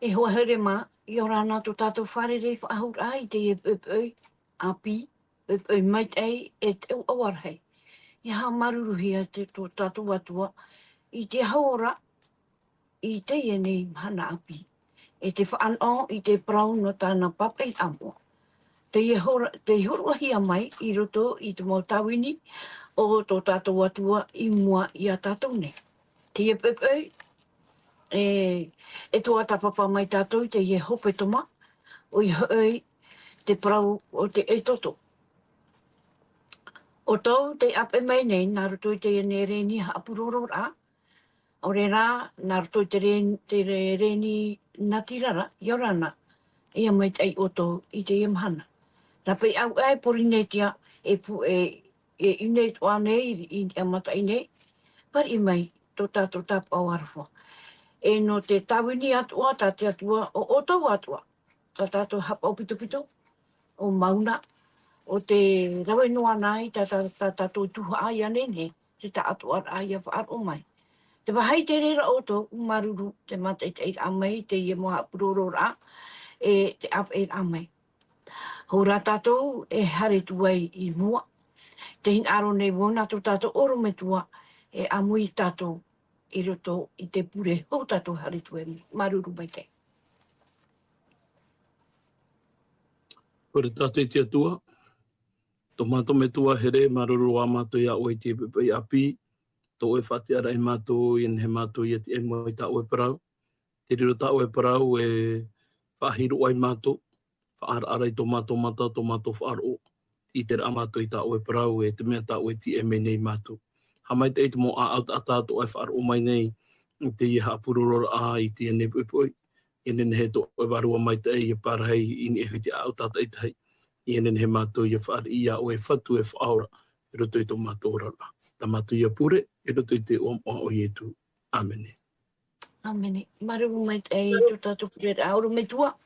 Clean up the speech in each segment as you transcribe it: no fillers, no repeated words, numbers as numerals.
E hoa here mā, i ora nā tō tātou whare rei whaahur ai te e pēpēi, a pi, pēpēi mait ei, e te au awarhei. I ha maruruhia te tō tātou atua, i te haora, i te e nei hana api. E te whaanao i te prau no tāna papei amo. Te horuahia mai i roto i te mautawini o tō tātou atua i mua i a tātou nei. Te e pēpēi, e tō atapapa mai tātou te ie hope toma, o i hoi te prau o te e toto. O tau te ape mai nei, nā roto i te ene reni haapuroro rā, o re rā, nā roto i te reni natirara, i orana, ia mai tei o tau i te imhana. Nā pei au ai porinetia e inei toa nei, i amata i nei, par i mai tō tātou tāpau arwha. E no te tawini atua, tā te atua, o tau atua, tā tātou hapau pito pito, o mauna, o te rawe noa nai, tā tātou tuha ai anene, te tā atua ai a whaar o mai. Te wahai te rera o tō, maruru, te mata i te eira amai, te ie moha puroro rā, e te ap eira amai. Hau rā tātou e hare tuai i mua. Te hin aro nei wona tō tātou oro me tua e amui tātou i roto i te pure hau tātou hare tuai maruru mai te. Kore tātou i te atua, tō mātou me tua here maruru a mātou ia oi te pepei api, tō e whati ara i mātou i he mātou i te e moi tā oe parau. Te riro tā oe parau e whahiro ai mātou, whaara ara i tō mātou mata, tō mātou whaaro i te rā mātou i tā oe parau e te mea tā oe ti e me nei mātou. Hamai te eite mō a tātou ai whaaro mai nei, te i haapuroro a i te ene pupoi, i ene he tō oe warua mai te e parahei i ni e hui te au tātou i te hei, i ene he mātou i whaara i a oe whatu e whaora, i roto i tō mātou rara. Tā mātou i a pure, i roto i te o o ietu. Amene. Amene. Maruru mai te e tō tātou pure auro me tua.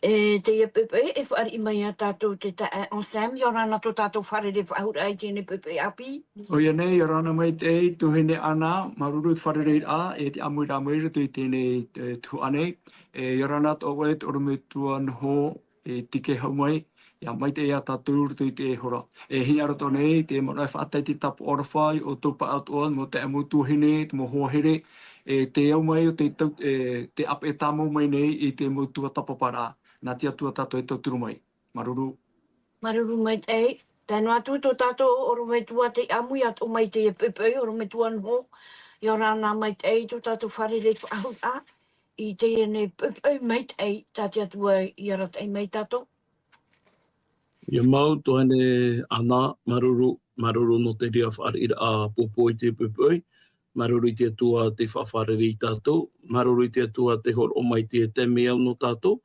E te ia pepe e whaari i mai a tātou te tae on Sam, i orana tō tātou whare re whahura ai tēne pepe api. O ia nei, i orana mai te ei, tuhene ana, maruru te whare rei a, e te amui rā mai rato i tēne tu ane. I orana tō wet, oro me tua noho, e tike hau mai, ia mai te ea tātou rato i te e hora. E hina rato nei, te monai whaatai te tapu orwhai, o tōpa atoan, mo te amu tuhene, te mo hohere, te au mai o te ap e tāmau mai nei i te mo tua tapapara. Nā te atua tātou e tauturu mai. Maruru. Maruru mai te ei. Tēnu atu tō tātou oro me tua te amui atu mai te pepe, oro me tua noho. I orana mai te ei tō tātou whare re whahura. I te ene pepe mai te ei, tā te atua i arat ei mai tātou. Ia mau tohane ana maruru no te rea whaare ira a popo i te pupoi, maruru i te atua te whawhare i tātou, maruru i te atua te hor o mai te mea no tātou,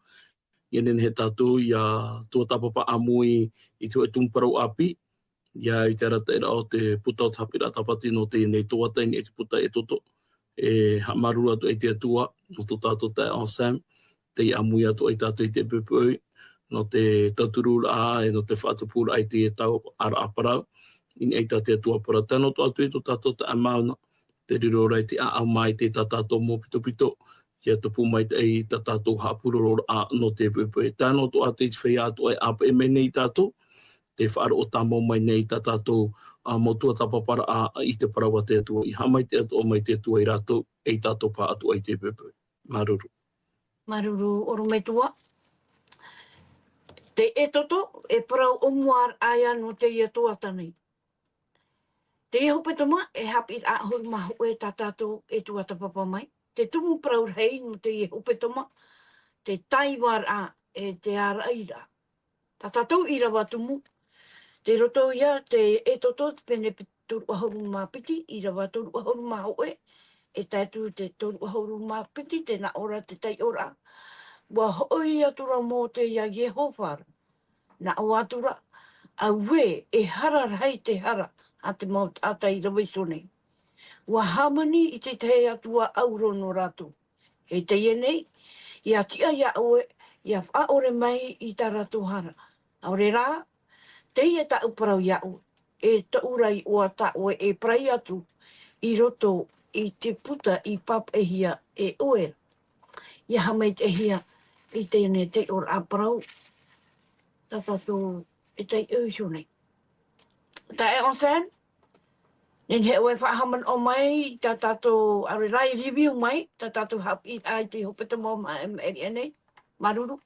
i enen he tātou i a tua tapapa amui i tua e tumparau api, ia i te rata ira o te puta o tapira tapati no te nei toataini e te puta e toto, e ha maruru atu i te atua, no tō tātou te on Sam, te i amui atu i tātou i te pupoi, no te tauturu a e no te whaatapura ai te tau ara aparau, in eita te atua para tēnā tō atu i tō tātou te amauna, te riro rei te a mai te tātou mō pito pito, ia tupu mai te ei ta tātou hapuroro a no te pepe. Tēnā tō atu i te whea atu e apa e me nei tātou, te whaara o tāmo mai nei ta tātou mō tua tapapara a i te parawa te atua, i hamai te atua mai te atua i rātou, ei tātou pā atu ai te pepe. Maruru. Maruru oro me tua. Te e toto, e parau o muar aia no te ia toa tanei. Te e hope toma, e hapi a hoi mahu e tā tātou e tua tapapa mai. Te tumu parau rei no te e hope toma, te taiwar a e te ara ira. Tā tātou ira wa tumu. Te roto ia, te e toto, pene toru ahoru mā piti, ira wa toru ahoru mā hoe, e tātou te toru ahoru mā piti, te na ora, te tai ora. Wa hoi atura mō te ia Yehovara. Na o atura, a we e hara rei te hara a te maut atai rawisone. Wa hamani i te te atua auro no ratu. E te ienei, ia tia ia oe, ia whaore mai i ta ratu hara. Aure rā, te ia ta uparau ia o, e ta urai o ata oe e prai atu, i roto i te puta i papehia e oe. Ia hamai te hia i tēnei te or aprau. Tātātō e tei usu nei. Tā e on sen? Nen he oe whahaman o mai, tātātō arerai review mai, tātātō hap i ai te hopeta mō eri anei, maruru.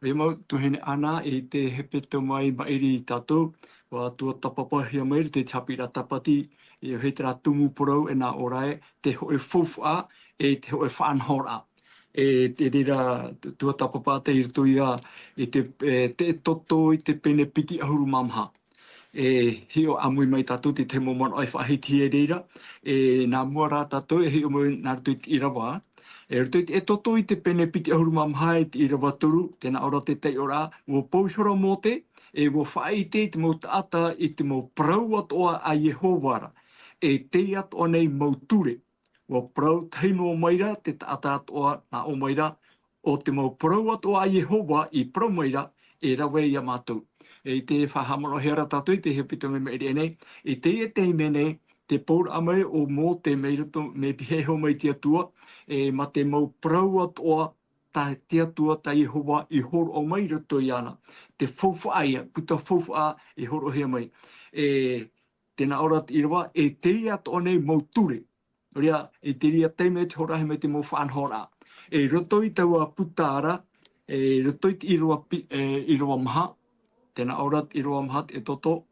E mau tuhine ana e te hepeto mai mairi i tātou, wa tua tapapahia mai te tapira tapati, e he tera tumu porau e nā orae, te hoe fofua e te hoe whanhora. E te rira tua tapapa te irtuia e te toto i te pene piti ahuru mamha. E hio amui mai tātou te te momon ai whahiti e reira, e nā mua rā tātou e hio mai nā rutu i irawa. E toto i te pene piti ahuru mamha e te irawa turu, tēnā ora te tei ora, wo paushora mō te, e wo whaite i te mau taata i te mau prau atoa a Yehovara, e te atoa nei mau ture, wo prau teino o maira, te taata atoa nā o maira, o te mau prau atoa a Yehova i prau maira, e rawe i a mātou. E te whahamaro hera tātou i te hepita me meri enei, e te menei, te paur amai o mō te meirato me piheho mai te atua, e ma te mau prau atoa ta te atua ta Yehova i horo o mai rato i ana. Te fawhaaia, puta fawhaa i horo hea mai. E tēnā ora te irawa, e te atoa nei mau ture. Ria, e te ria teime te horahe me te mau whanhora. E roto i taua puta ara, e roto i te irawa maha, tēnā ora te irawa maha e toto,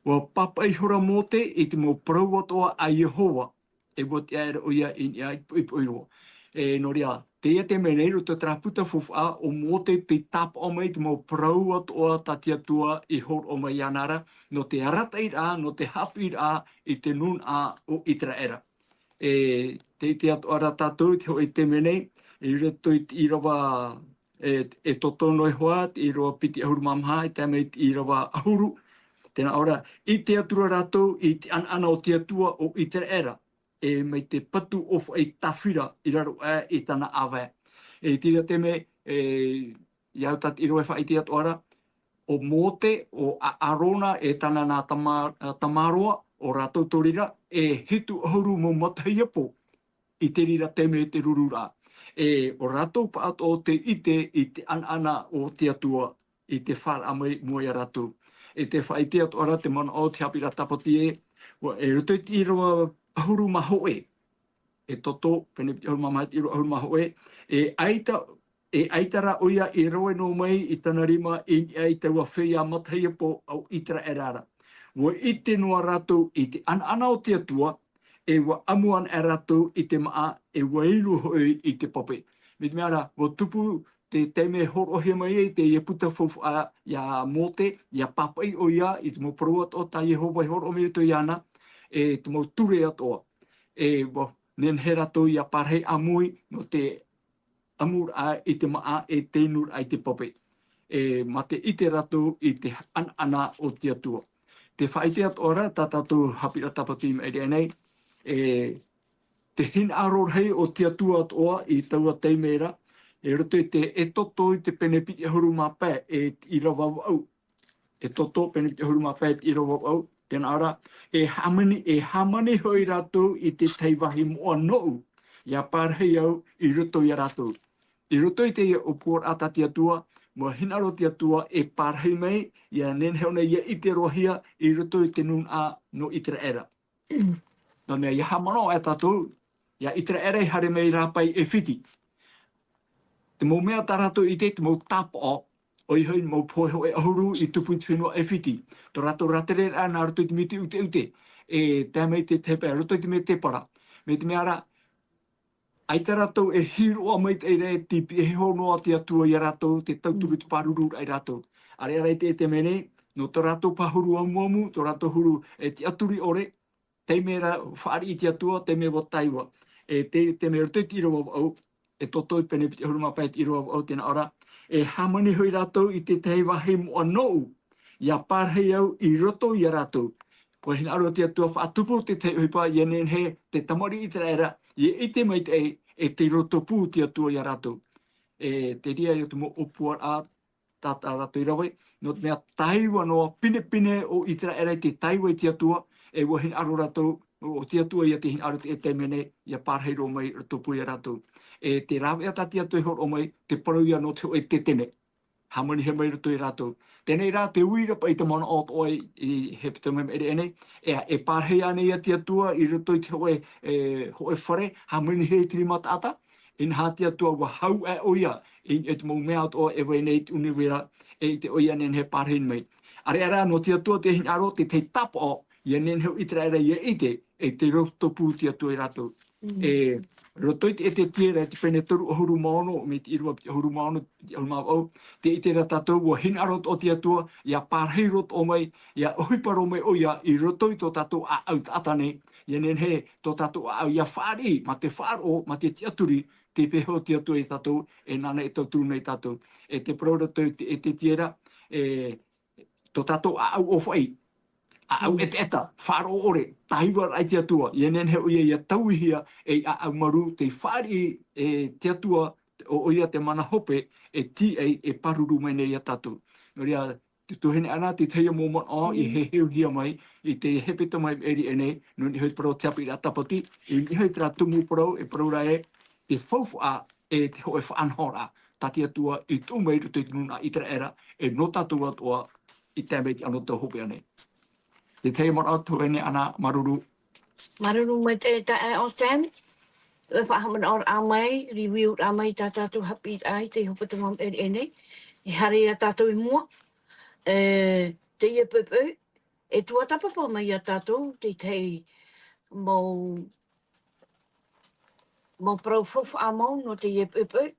wa papa i hora mō te i te mau prau atoa a Yehova, e wa te aere o ia i iroa. E no ria, te ia te menei ruto tera puta fuwha o mō te tapa o mai te mau prau atoa ta te atua i hor o mai anara, no te arata i rā, no te hapi rā, i te nun a o itra era. E te atu ara tātou, te hoi te menei, i ruto i te irawa e toto noi hoa, te irawa piti ahuru mamha, i te mei te irawa ahuru, tēnā ora, i te atura rātou, i te ana o te atua o i te era, e mei te patu ofu e tawhira i raro i tana awe. E tira te me, iau tat i roe wha i te atu ara, o mōte, o arona e tana nā tamaroa, o rātou torira, e hitu ahuru mō matahiapo, i te rira te me te rurura. E o rātou paat o te ite, i te ana o te atua, i te whar amai mua i rātou. E te whaitea ora te mana o te hapira tapati e ruto i roa ahuru mahoe, e toto, pene piti ahuru mamahati i roa ahuru mahoe, e aitara oia i roe no mai i tana rima i aita ua whia matahia po au itara erara. Wa ite noa rātou i te ana o te atua, e wa amuan e rātou i te maa, e wa iru hoi i te pope. Me te meara, wa tupu te teime horo he mai e te ia puta fofu a ia mote, ia papai o ia, i te mo proat o ta Yehova i horo o mire to iana, e te mo ture atoa. E nen he rato ia parhei amui no te amur a i te maa e te nur ai te pope. E ma te ite rato i te ana o te atua. Te whaite atoa ta tātou hapira tapati me ere nei, te hin aror hei o te atua atoa i taua teimera, e roto i te e toto i te pene piti ahuru mapē e i rawa au. E toto pene piti ahuru mapē i rawa au. Tēnā ara, e hamani hoi rātou i te teiwahi moa nou. Ia pārhei au i roto i rātou. I roto i te ia opor ata te atua, mua hinaro te atua e pārhei mei, ia nenheona ia i te rohia i roto i te nun a no itera era. No mea, ia hamano e tātou, ia itera era i hare mei rāpai e whiti. Te mō mea tarato i te mō tapa o i hoi mō poeho e ahuru i tupu i te whenua e whiti. Tō rato ratere a nā rato i te miti ute. E te mei te tepe, rato i te mea te para. Me te mea ra, ai te rato e hiro a mei te re, te piheho noa te atua i rato, te tauturu te paruru ai rato. Are arai te mene, no tō rato pahuru amuamu, tō rato huru e te aturi ore, te mea whaari i te atua, te mea wa taiwa. E te mea rato i te irawa au, e toto i pene piti huruma pēt i roa au tēnā ora, e hamani hui rātou i te tei wahi moa nou, ia pārhei au i roto i a rātou. Wa hina aro te atua whaatupu te tei huipa, ia nen he te tamari i te raera, i te mai e te roto pū te atua i a rātou. E te ria i o te mo opua a tātā rātou i rawe, no te mea taiwa noa pine o i te raera i te taiwa i te atua, e wa hina aro rātou o tia tua ia te hin aru e te mene ia parhei ro mai tupu ia ratu. E te rawe ata tia tui hor o mai te parau ia no te o e te tene. Hamani he mai rutu i ratu. Tēnei rā te uira pa i te mana o oi i he pita mai ere ene. E parhei ane ia tia tua i rutu i te hoe whare. Hamani he tiri mata ata. In ha tia tua wa hau e oia. I te mau mea o e wei nei uniwira e te oia nen he parhei mai. Are ara no tia tua te hin aro te te tap o. Ia nen heu itra era ia ite. E te roto pū tia tua i ratu. E rotoit e te tira te pene toru o huru maono, me te irua huru maono, te huru maono, te ite ra tātou wa hin arot o tia tua, ia pārhei rot o mai, ia ohiparo mai o ia, i rotoi tō tātou a au tātane, ia nen he tō tātou a au ia whāri, ma te whāro, ma te tiaturi, te peho tia tua i tātou, e nana e tātou nei tātou. E te prorotoi e te tira, tō tātou a au o whai, a au eta, whāro ore, tahiwa ai te atua, i enen he oia ia tauihia e a au maru te whāri e te atua o oia te mana hope e ti e paruru mai nei a tatu. Noria, te tuhene ana te teia mōmon o i he heuhia mai, i te hepeta mai eri ene, no ni hoi parau te api ra tapati, i ni hoi tra tumu parau e parau rae, te whauwha e te hoe whaanhora, tati atua i tūmei rutu i tununa itra era, e no tatu atua i tēmei ki anō tau hope ane. Te tei mora atu ene ana maruru. Maruru mai te tae o Sam. E whahaman or a mai, review a mai tā tātou hapi ai, te hopata mam ene. E hare a tātou I mua. Te ia pepe. E tua tapapa mai a tātou, te tei mō prau fofu a mau no te ia pepe.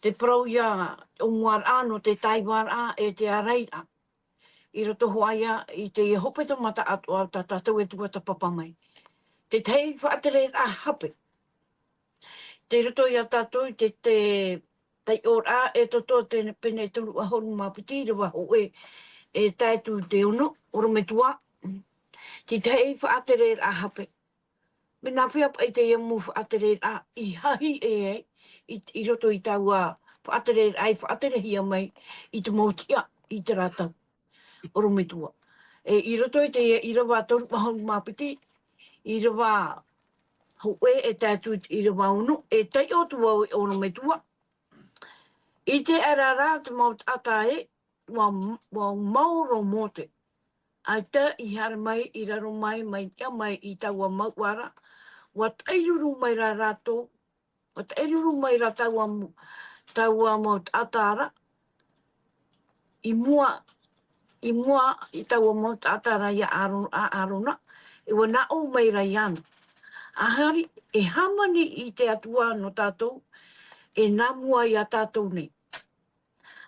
Te prau ia o muar a no te taiwar a e te arei a. I roto hoaia i te hopeta mata atua ta tātou e tua ta papa mai. Te tei whaatere a hape. Te roto i a tātou te tei or a e toto te pene tonu a horu mapiti rewa hoe e tātou te ono, oro me tua. Te tei whaatere a hape. Mena whiap ai te imu whaatere a I hahi I roto I taua whaatere hia mai I te mautia I te rātau. Oro me tua. I roto I te irawa toru mahau mapiti, irawa hoe e tātou irawa unu, e tai o tua oro me tua. I te arara te mau tata wa mauro mote. Ai ta I hara mai, I raro mai, mai ia mai I taua mauara, wa tairuru mai ra rato, wa tairuru mai ra taua mau tatara, I mua I taua mau tātara ia arona, e wa na o mai rai ana. Ahari, e hamani I te atua no tātou, e nā mua I a tātou nei.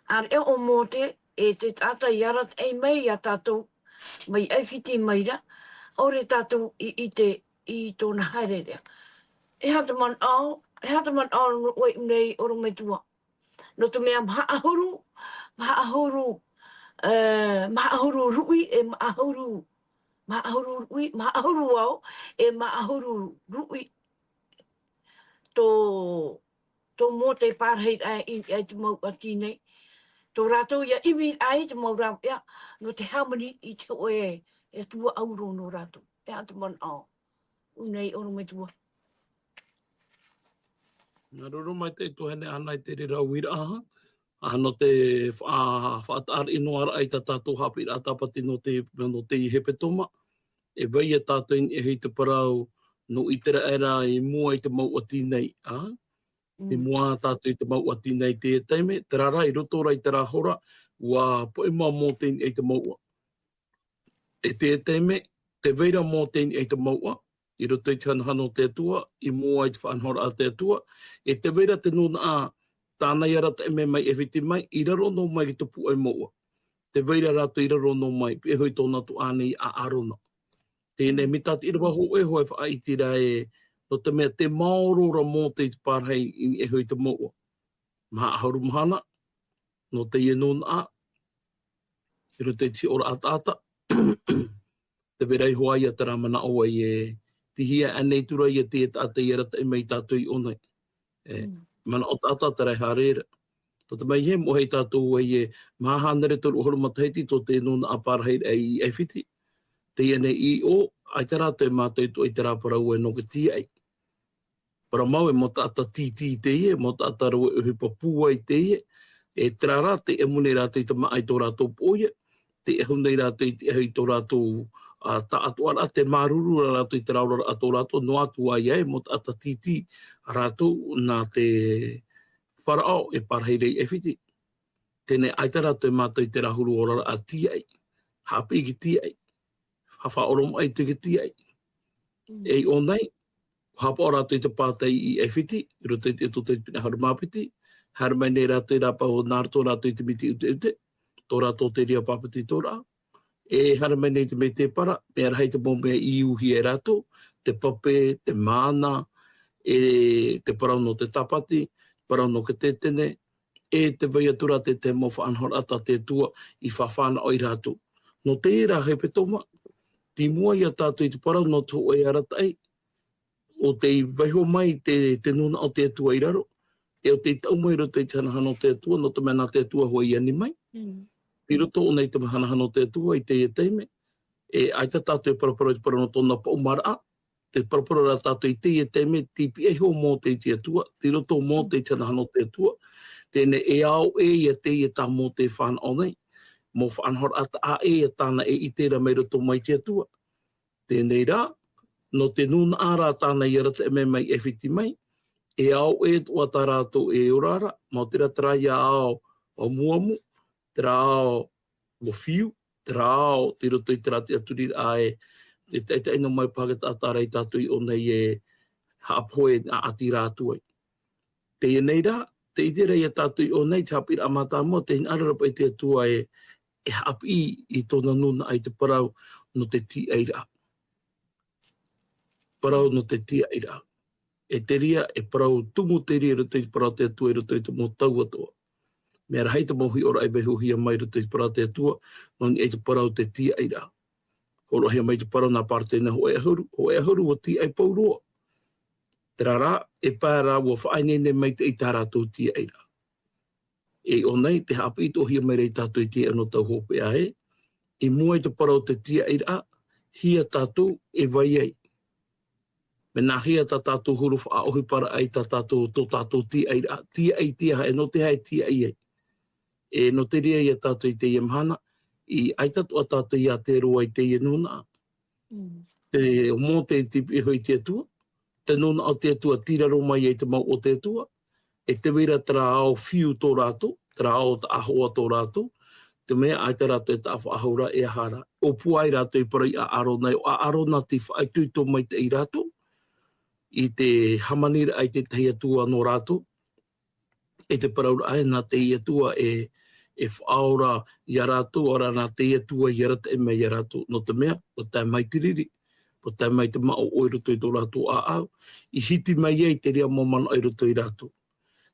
Ar e o mote, e te tāta I arat e mai I a tātou, mai e whiti mai ra, ore tātou I tōna haerea. E hataman au wai nei oro me tua. No te mea maahuru rui e maahuru au e maahuru rui tō mō te pārheit ai te mau ati nei. Tō rātou ia iwi ai te mau rau ia no te hamani I te oe e tua auro no rātou. E ata man au. Unei oro me tua. Nā roro mai te tuhene ana I te rira wira aha. No te whaatar inoara ai ta tātou hapi rā tapati no te I hepetoma. E vai e tātou e hei te parau no I tera era I mua I te mau ati nei. Te mua tātou I te mau ati nei te teime. Te rara I roto rai te rahora wa poe mua mō teini e te maua. E te teime, te veira mō teini e te maua. I roto I te hanahano te atua, I mua I te whanhora a te atua. E te veira te nuna a tānei ara te me mai e whiti mai, I raro no mai I te pu ai maua. Te veira rato I raro no mai, e hoi tōna tu ānei a arona. Tēnei mi tāti irawa ho e hoi wha I tira no te mea te maorora mō te pārhei I hoi te maua. Maha aharu mahana, no te ienuna a, I roto I ti ora atata, te verei hoa I a te ramana o ai tihia anei tura I a te tata I arata I mai tātou I onai. Mana o tata te rei hārera. Tō te mai he mo hei tātou ai maha hanere toru horo mataiti tō te nuna a pārhei ai whiti. Te ienei I o, ai te rā te mātou i te rā parau e no ke tia ai. Para mau e mo tata titi te ie, mo tata rau e hupa pua i te ie, e tera rā te e mune rā te ma ai tō rātou poia, te e hunei rā te e hui tō rātou ta atua rā, te maruru rā rātou i te raura a tō rātou, no atua ia e mo tata titi rātou nā te wharao e parheirei e whiti. Tēnei ai te rātou e mātou i te rahuru ora a tia ai, hapi ki tia ai, hawha orom ai te ki tia ai. E o nei, hapa o rātou i te pātai i e whiti, i roto i te tō te pina haru māpiti, haru mai nei rātou i rāpa o nārto rātou i te miti ute ute, tō rātou te ria pāpiti tō rā. E haru mai nei te me te para, me arahei te mōmea i uhi e rātou, te pape, te māna, e te parau no te tapati, parau no ke tētene, e te vaiatura te te mofa anhora ata te tua i whawhana o i rātou. No te ira hei pe tōma, ti mua i a tātou i te parau no tō e aratai, o te waiho mai te nuna o te atua i raro, e o te tau mai roto i te hanahana o te atua, no te mena te atua hoi ani mai. I roto o nei te hanahana o te atua i te e teime, e ai ta tātou e parapara i te parano tōna pa umara, te parapara rā tātou i te e teime, tipi e ho mō te atua, ti roto mō te hanahana o te atua, tēne e ao e i a te i tā mō te whāna o nei, mō whaanhora ata a e a tāna e i tērā mai roto mai te atua. Tēnei rā, no te nuna ārā tāna i ara te me mai e whiti mai, e ao e tua tā rātou e orara, mō tera tera i ao o muamu, tera ao o whiu, tera ao te roto i tera te aturi a e, te ino mai pāketa tāra i tātou i o nei e haapoe a ati rātua. Te e nei rā, te iti rei a tātou i o nei, te hapira a mātā mua, te hinararapa i te atua e hapi i tōna nuna ai te parau no te ti eira. Parau no te tia ira. E te ria, e parau tumu te ria roto i parau te atua, roto i te mō tau atoa. Mea rahei te mohi ora ai behu hia mai roto i parau te atua, nongi e te parau te tia ira. Horo hia mai te parau nā partena ho e ahuru o tia ai pauroa. Te rara, e pāra ua whainene mai te i tā rātou tia ira. E o nei, te hapi i tō hia mai rei tātou i tia anō tau hope a e, i mua i te parau te tia ira, hia tātou e vai ai. Me nā hia tā tātou huru wha ohi para ai tā tātou tō tātou tia ai tia hae, no te hae tia ai ai. E no te ria i a tātou i te iamhana, i ai tātou a tātou i a te roa i te i nuna. Te mō te tipi hoi te atua, te nuna o te atua tiraro mai i te mau o te atua, e te wera tera ao whiu tō rātou, tera ao ta ahoa tō rātou, te mea ai te rātou e tā whaahora e ahara. O puai rātou i parai a aro nei, o a aro nā te whaai tuito mai te i rātou, i te hamanira ai te tahi atua no rātou, e te paraura ai nā te atua e whaora i a rātou, ora nā te atua i arata e mei a rātou, no te mea, o tai mai tiriri, o tai mai te mao oiroto i tō rātou a au, i hiti mai ei te rea momana oiroto i rātou.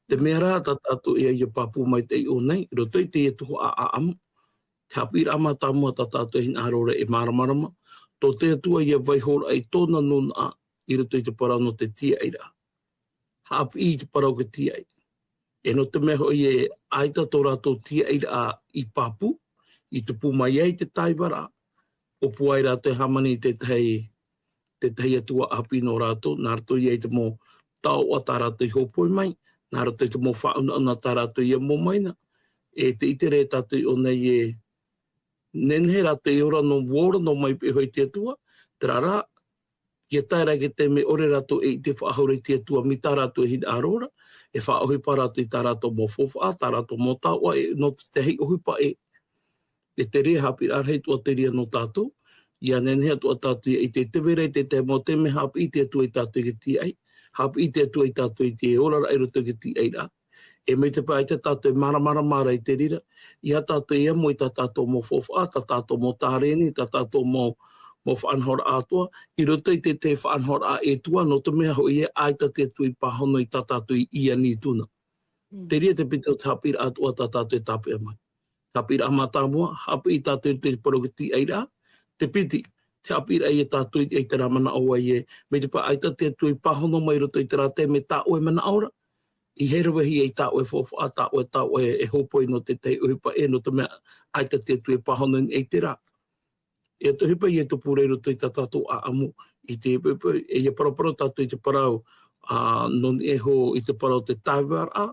Te mea rā tā tātou e ai a pāpū mai te i o nei, roto i te tuho a amu, te hapira ama tā mua tā tātou hin arore e maramarama, tō te atua i a vaihora ai tōna nuna i roto i te parau no te tia eira. Hapi i te parau ke tia eira. E no te meho i e aita tō rātou tia eira i papu, i te pūmai ei te taiwara, o puai rātou e hamani te tahi atua hapi no rātou, nā rātou i e te mō tau a tā rātou i hopoi mai, nā rātou i te mō whauna ana tā rātou i a mō maina. E te itere tātou i o nei e nenhe rātou i ora no wōra no mai pe hoi te atua, te rā ia taira ke te me ore rato e te whaahore te atua mi tā rato e hina arora, e whaohi pa rato i tā rato mō whowha, tā rato mō tāua e no te hei ohi pa e. E te rea hapi arhei tua te rea no tātou, ia nenhea tua tātou i te tewere te te mō te me hapi i te atua i tātou i ke ti ai, hapi i te atua i tātou i te orara e roto i ke ti ai rā. E mei te pai te tātou e mara i te rira, i ha tātou e amo i tā tātou mō whowha, tā tātou mō tāreni, tā tātou mō whaanhora atua, i roto i te whaanhora e tua, no te mea hoi e aita te tui pahono i tātātou i ia ni tuna. Te ria te pita te hapira atua tātātou e tāpia mai. Hapira amata mua, hapi i tātou te porogiti eira, te piti, te hapira e tātou i te ramana aua i e, me te pa aita te tui pahono mai roto i te rate me tā oe mana aura, i herewehi e tā oe whowha, tā oe e hopoi no te uhipa e, no te mea aita te tui pahono i te rā. E to hipa i e to pūreiro tui ta tātou a amu i te pepe, e ia parapara tātou i te parau non e ho i te parau te taiwara,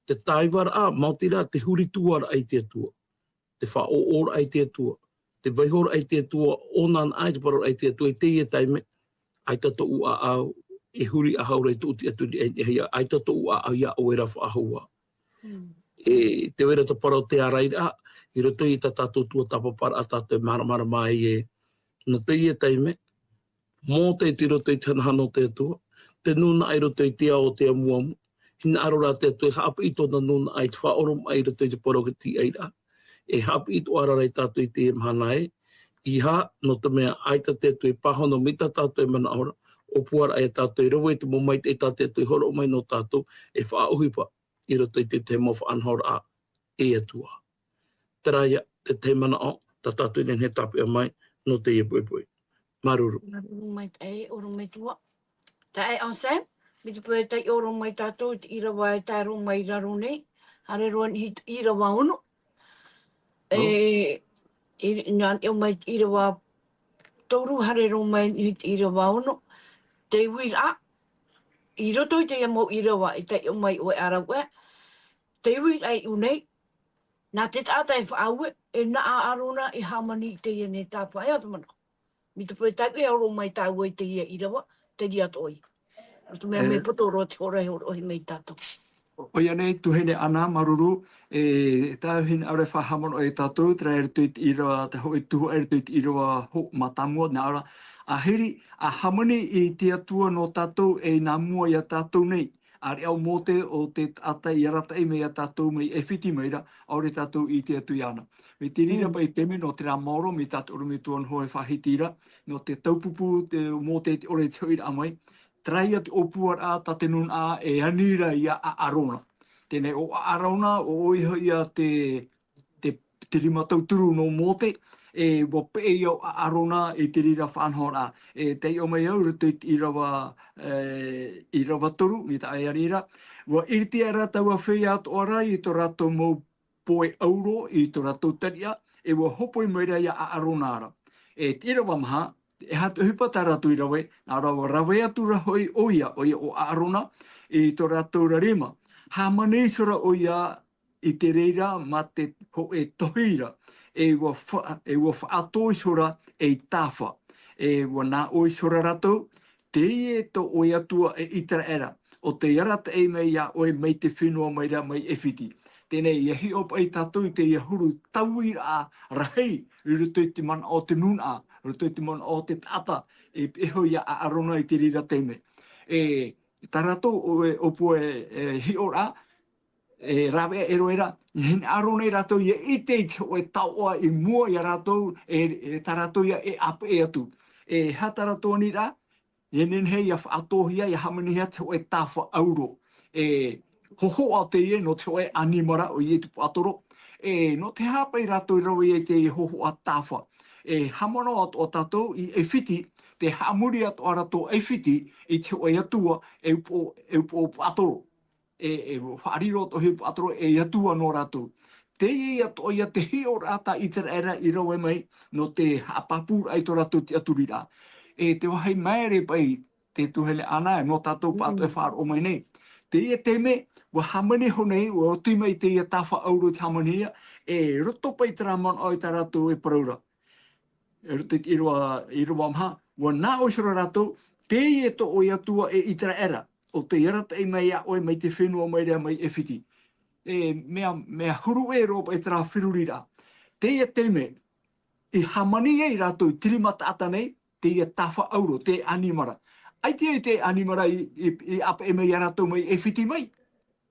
te taiwara, mautira te huri tuara ai te atua, te wha o ora ai te atua, te vaihora ai te atua, o nan ai te parau ai te atua, i te i e taime, ai tato u a au, e huri a haura i tūti atu ni e hea, ai tato u a au ia o e rafa a haua. E te wera te parau te araira, i roto i ta tātou tua tapapara a tātou maramara mai e, na te i e taime, mō te tiro te tanahano te atua, te nuna ai roto i te ao te amuamu, hina arora te atua, e hapa i tōna nuna ai te whaorom ai roto i te parau ti eira, e hapa i tō ararai tātou i te mhanai, i ha, no te mea aita te atua i pahono mita tātou i mana ora, o puara ai tātou i rawa i te momai te tātou i horo o mai no tātou, e whaohipa i roto i te mofa anhora a e atua. Teraia, te te mana o, ta tātou i he tapu a mai, no te e puepui. Maruru. Maruru mai tai, oro mai tua. Tai on Sam, mi te pui tai oro mai tātou, te irawa e tāro mai raro nei, hare roan i irawa ono. Ngan eo mai irawa toru hare ro mai i irawa ono. Te wira, i roto i te amo irawa i te eo mai o e arawe, te wira ai unei, nā te tātai whaaue, e na a arona i hamani i te ia ne tāpai atu mana. Mi te pui tai e oro mai tāua i te ia irawa, te ria toi. Roto mea me potoro te ora e oro mei tātou. O ia nei, tuhene ana, maruru, tāuhin aure whahamon o e tātou, tra e rutuit irawa, te hoi tuhu e rutuit irawa ho matamua, nā ora, a heri, a hamani i te atua no tātou e nā mua i a tātou nei, a reo mote o te ata i arata e mei a tātou mei e whiti meira, aure tātou i te atu i ana. Me te rira pa i teme no te rā maoro, me tātou uru me tuan hoe whahitira, no te taupupu, te mote te ore te hoira amai, traia te opuar a ta te nun a e anira ia a arona. Tēnei o a arona o iho ia te rima tauturu no mote, e wa pe ia a arona i te rira whanhora. E te o mai au rutu i rawa toru, mi ta aia rira. Wa irti a rata wa whea atu ora i tō rato mou poe auro i tō rato taria, e wa hopo i meira ia a arona ara. E te irawa maha, e hatu hipa tā ratu i rawe, nā rawa rawe atu rahoi o ia o arona i tō ratu rarima. Ha maneisora o ia i te reira ma te ho e tohira, e wa whaatoisora e tāwha. E wa nā oisora ratu, te ie to o atua e itara era, o te arata e mei a oe mei te whenua mai ra mai e whiti. Tēnei, ia hi opa i tātou i te ia huru tauira a rahei, i rutu i te mana o te nuna, rutu i te mana o te tata, e peho ia a arona i te rira teime. E tarato o pua hi ora, e rawe e roera, i hene arona i rato ia i te o e taua i mua i rato, e tarato ia e apa e atu. E hatarato ni ra, i nenhei a whaatohia i hamanihia te o e tāwha auro. E hoho a te ie no te oe animara o ie te patoro. E no te hapa i rato i rawe i te hoho a tāwha. E hamana o tātou i e whiti, te hamuri ato a rato e whiti i te oe atua e upo patoro. E whaariro to he patoro e atua no rato. Te ie ato ia te hio rata i te era i rawe mai no te hapapu ai to rato te aturira. E te wahai maere pai te tuhele ana e no tātou pato e whaar o mai nei. Te ia teme, wa hamane honei, wa o tima i te ia tawha auro te hamane ia, e roto pai te raman o i tā rātou e paraura. E roto i roa maha, wa nā oisora rātou, te ia to o i atua e itara era, o te irata e mai a oi mai te whenua mai rea mai e whiti. E mea huru e roa pai te rā whirurira. Te ia teme, i hamani e i rātou i tirimata ata nei, te ia tawha auro, te animara. Ai te animara i apa e mai a rātou mai e whiti mai.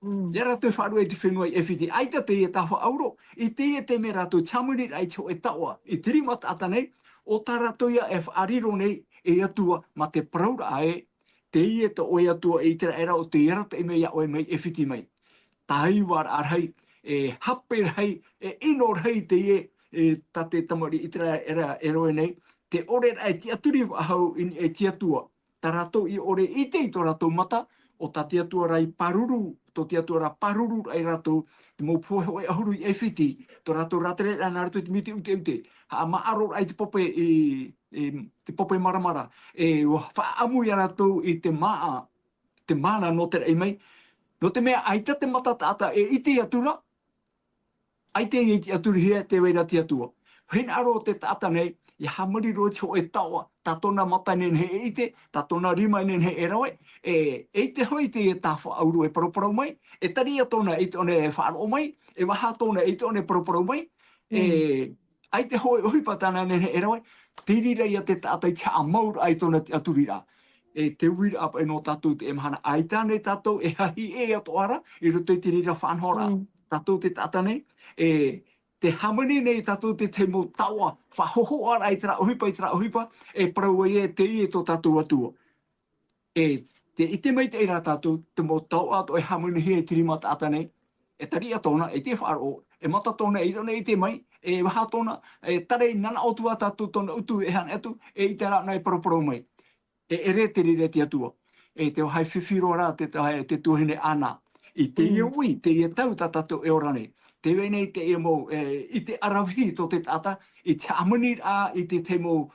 Ia rātou wharu e te whenua i e whiti. Ai te ia tawha auro, i te ia te me rātou tamuni rai te o e taua, i tirimata ata nei, o tā rātou ia e whaariro nei e atua ma te praura ae, te ia te o e atua e itera era o te ia rātou e mai a oe mai e whiti mai. Tāiwar arhei, e hape rei, e ino rei te ie, e tate tamari itera era e roe nei, te ore rai te aturi ahau e te atua. Tā rātou i ore i te i tō rātou mata, o tā te atua rai paruru to te atua ra paruru ai rato, te mo pohe o e ahuru i e whiti, to rato ratere ana rato te miti ute ute, ha maaro ai te pope te pope maramara, e wha amu i rato i te mana no te rei mai, no te mea aita te matataata e iti atura, aite i te aturi hea te weira te atua. Hen aro te tata nei, i hamari roa te ho e taua, ta tona mata nen he e ite, ta tona rima nen he e rawe, e te hoi te e ta whauru e paraparau mai, e tari a tona e te one e whaaro mai, e waha tona e te one paraparau mai, ai te hoi patana nen he e rawe, te rira ia te tata i te amaur ai tona te aturi ra. E te wira apa e no tatou te emahana, ai tāne tatou e hahi e ato ara, i roto i te rira whanhora, tatou te tata nei, te hamani nei tatou te mo tawa, whahoho ara i tera ohipa, e parau e te i e to tatou atua. E te ite mai te ira tatou, te mo tau ato e hamani hi e tirima tata nei, e tari atona, e te whaaro, e mata tona i tona i te mai, e waha tona, e tare nana otua tatou tona utu e han etu, e i te rana e parau mai. E re te rire te atua. E te hai whiwhiro rā te tuhine ana. I te ia ui, te ia tau tatato e orane. Te wene te ia mou, i te arawhi to te tata, i te amani a, i te mou,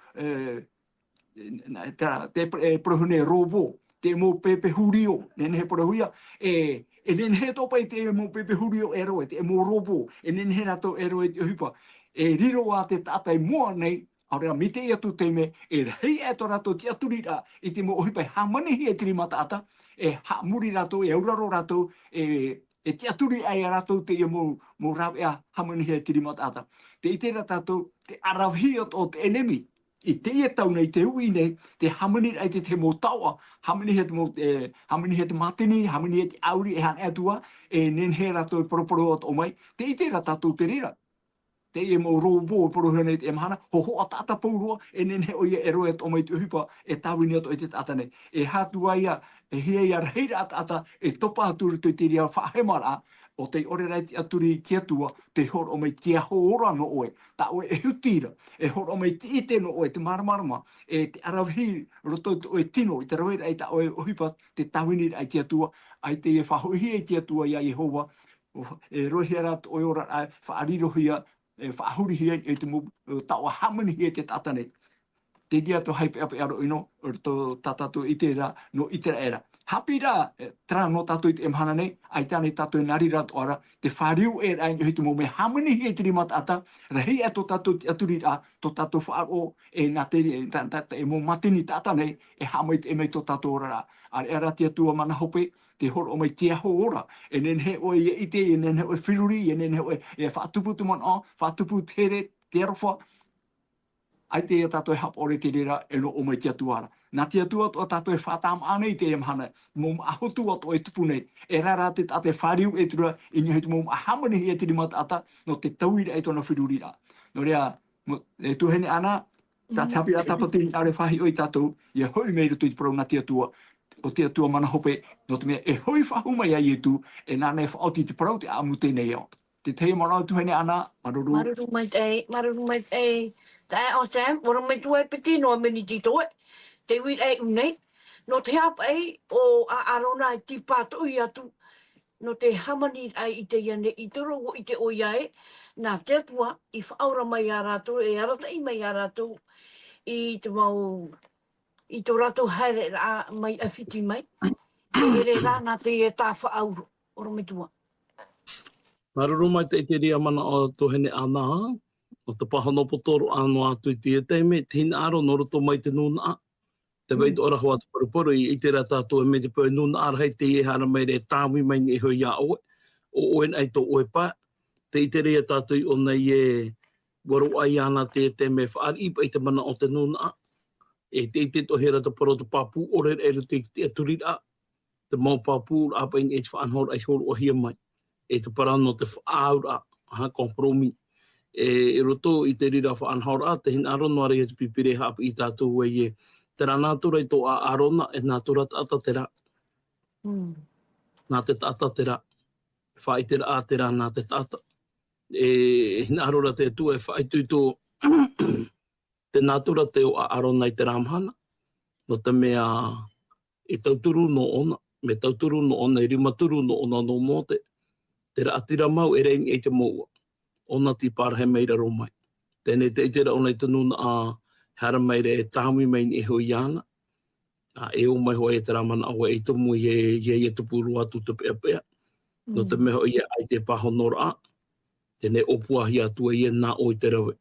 te prohune robo, te mou pepe hurio, nene he prohuia, e nene he topa i te mou pepe hurio e roe, te mou robo, e nene he rato e roe te hupa. E riro a te tata i mua nei, Aura mi te atu te me, e rei e to rato te aturi ra, i te mo ohipai hamane hi e tiri matata, e ha muri rato, e auraro rato, e te aturi ai a rato te ia mo rawe a hamane hi e tiri matata. Te ite rato, te arawhi o te enemi, i te ia tau nei te ui nei, te hamane ai te mo taua, hamane hi te matini, hamane hi te auri e han atua, e nenhe rato e poroporo o mai, te ite rato te rira. Te e mo robo poro hene e mahana, ho atata paurua, e nene o ia e roe o mai te uhipa, e tawini ato i te tata nei. E hatu aia, e hia ia reira atata, e topa aturi te te ria whahemara, o te ore rei aturi ki atua, te hor o mai te ahora no oe, ta oe e hutira, e hor o mai te ite no oe, te maramarama, e te arawhi roto oe tino, i te roe rei ta oe uhipa, te tawini ai te atua, ai te e whahohi e te atua ia Jehova, e rohe rat oe ora ai, whaarirohia, e whaahuri hia e te mo taua hamani hia te tatane. Te dia to haipe ape aro ino, to tatatu i te ra, no i te ra era. Hapi ra, tra no tatu i te emhana nei, ai tane tatu i nari rat ora, te whariu e ra i te mo me hamani hia te rimata ata, rahi e to tatu aturi ra, to tatu whaaro e nga te e mo matini tatane, e hamai te emei to tatu ora ra. Ar era te atua mana hope, te horo o mai te aho ora, e nenhe oe i ite, e nenhe oe whiruri, e nenhe oe e whaatupu tuman o, whaatupu tere, te arofa, ai te ia tato e hap ore te rera e no o mai te atuara. Nā te atua o tato e whatam anei te emhana, mō ahotu ato e tupu nei, e rara te tate whariu e tura, i ni heitu mō ahamani hi e tiri mata ata, no te tauira e tona whirurira. No rea, e tuhene ana, ta te hapi a tapatu i are whahi o i tatou, i e hoi mei rutu i te parau nā te atua, o te atua mana hope, no te mea e hoi whahumai ai e tu, e nāne whaoti te parau te amu tēnei au. Te teia marau tuhene ana, maruru. Maruru mai te, ta o Sam, ora mai tu e peti no meni ti toe. Te wi e unei, no te hap ai o a arona i ti patu i atu, no te hamani ai i te iane, i te rongo i te oiae, nā te atua i whaura mai a rātou, e arata i mai a rātou, i te mau, i te rātou haere a mai a whiti mai, e ere rāna te e tā whaauro, ora mai tua. Maruru mai te ria mana o tohene ana, o te pahano potoro anu atu i te teime, te hina aro no roto mai te nuna a. Te weit ora hoa te parupuru i te rata to e me te pui nuna ara hei te e hara mai re tāwi mai ni hoi a oe, o oen ai to oe pa. Te i te ria tātui o nei e waru ai ana te me whaari ipa i te mana o te nuna a. E te i te tohera te paro te papu, ore e te aturira, te mau papu, apa in e te whaanhora ai horo o hia mai. E te parano te whaaura, kompromi. E roto i te rira whaanhaura, te hina arona ari he te pipire hapa i tātou e te rā nātura i tō a arona, e nātura tata te rā. Nā te tata te rā. Whai te rā te rā nā te tata. E hina arora te tu e whai tui tō te nātura te o a arona i te rāmhana. No te mea i tauturu no ona. me tauturu no ona i rimaturu no ona no mote, te ra atira mau e reingi e te moua. Ona ti parahe meira ro mai. Tēnei te itera ona i tanuna a hara meira e tāmi mai ni e hoi ana. E o mai hoa e te ramana awa e tumu i e tupuru atu te pea pea. No te meho i ai te paho nora a. Tēnei opuahi atua i e nā o i te rawe.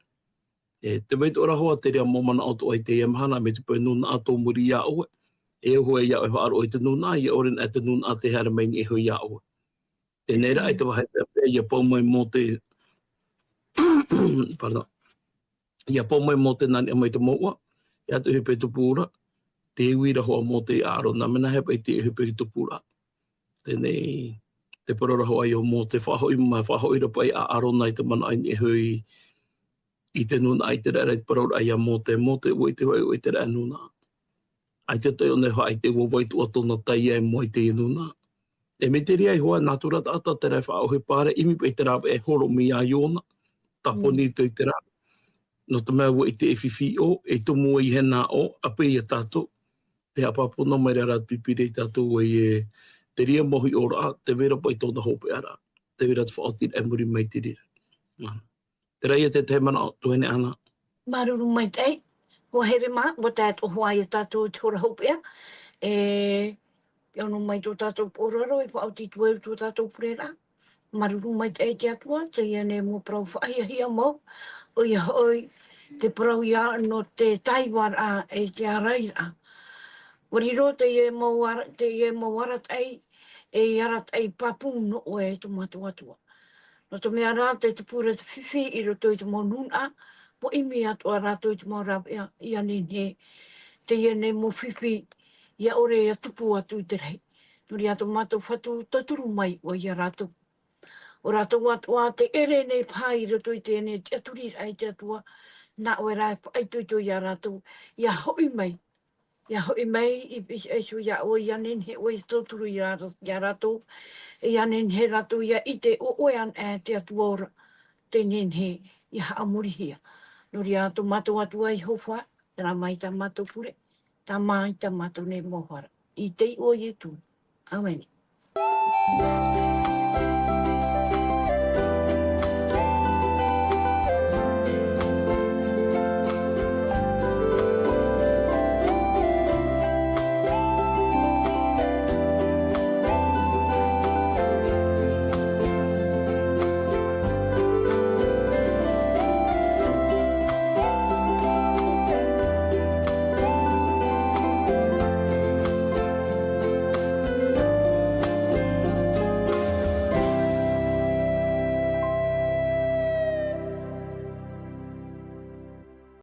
Te weit ora hoa te rea momana auto ai te iamahana me te pau nuna a tō muri ia oe. E hoa ia oe aro i te nuna, i oren e te nuna a te hara mai ni e hoi ia oe. Tēnei ra ai te wahai pea pea, ia pau mai mō te... Pardon. Ia pau mai mō te nani a mai te moua. Ia te hupe te pūra. Te uira hoa mō te aro. Nā mena hepa i te hupe te pūra. Tēnei... Te parora hoa i o mō te whahoi mai whahoi rapai a aro nai te mana ai ni e hui i te nuna ai te rea rei parora ai a mō te ui te hoi ui te rea nuna. Ai te teo nei hoa ai te wawaitu a tōna tai e mo i te nuna. E me te rea i hoa nātura tata te rea whaohi pāre imi pei te rawe e horo mi a iona. Taponi tui te rawe. No te mea ua i te efifi o, e tumu i hena o, ape i a tātou. Te hapapona mai rea rat pipire i tātou e te ria mohi ora, te vera pai tōna hope ara. Te vera te whaotir e muri mai te ria. Te reia te te mana tuhene ana. Maruru mai tei. Ko here mā, wa tātou hoai a tātou te hora hopea. Ono mai tō tātou pororo, e whaoti tueu tō tātou purera. Maruru mai tei te atua, te iane mo prau whaia mau. Oi hoi, te prau ia no te taiwara e te araira. Wariro te ie mawara tei, e ara tei papu no o e to matu atua. No to mea rā te pura te whiwhi i roto i te mō nuna, po imi atua rātou i te mō rāpea i anene te iene mō whiwhi ia ore ia tupu atu i te rei. Nuri ato mātou whatu taturu mai o ia rātou. O rātou atua te ere nei pāi i roto i te ene te aturi rai te atua, nā oe rai aituito ia rātou, ia hoi mai. Ia hoi mai i esu ia o ia nenhe o i taturu ia rātou, ia nenhe rātou ia i te o oean e te atua ora, te nenhe ia amurihia. Nuri ato mātou atua i hofua, tērā mai tā mātou pure, tā mai tā mātou nei mohara. I te o i tu. Amen.